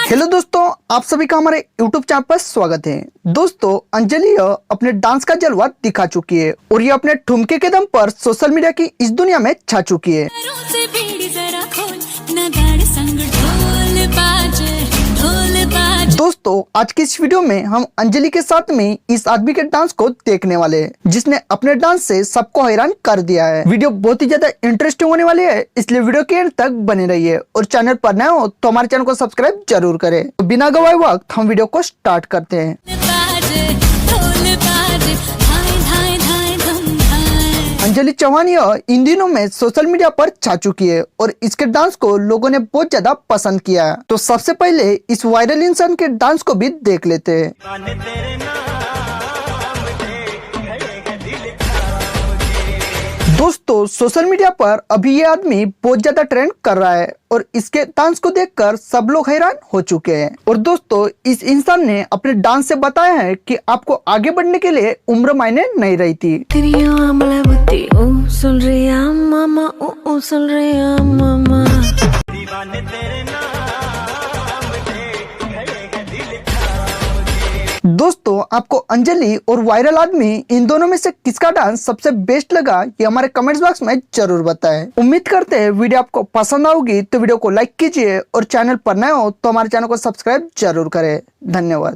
Hello दोस्तों, आप सभी का हमारे YouTube चैनल पर स्वागत है। दोस्तों, अंजलि अपने डांस का जलवा दिखा चुकी है और ये अपने ठुमके के दम पर सोशल मीडिया की इस दुनिया में छा चुकी है। दोस्तों, आज की इस वीडियो में हम अंजलि के साथ में इस आदमी के डांस को देखने वाले हैं, जिसने अपने डांस से सबको हैरान कर दिया है। वीडियो बहुत ही ज्यादा इंटरेस्टिंग होने वाली है, इसलिए वीडियो के एंड तक बने रहिए और चैनल पर नए हो तो हमारे चैनल को सब्सक्राइब जरूर करें। तो बिना गवाए वक्त हम वीडियो को स्टार्ट करते हैं। अंजलि चौहान इन दिनों में सोशल मीडिया पर छा चुकी है और इसके डांस को लोगों ने बहुत ज्यादा पसंद किया है। तो सबसे पहले इस वायरल इंसान के डांस को भी देख लेते हैं। दोस्तों, सोशल मीडिया पर अभी ये आदमी बहुत ज्यादा ट्रेंड कर रहा है और इसके डांस को देखकर सब लोग हैरान हो चुके हैं। और दोस्तों, इस इंसान ने अपने डांस से बताया है कि आपको आगे बढ़ने के लिए उम्र मायने नहीं रही थी। दोस्तों, आपको अंजलि और वायरल आदमी इन दोनों में से किसका डांस सबसे बेस्ट लगा, ये हमारे कमेंट्स बॉक्स में जरूर बताएं। उम्मीद करते हैं वीडियो आपको पसंद आएगी, तो वीडियो को लाइक कीजिए और चैनल पर नए हो तो हमारे चैनल को सब्सक्राइब जरूर करें। धन्यवाद।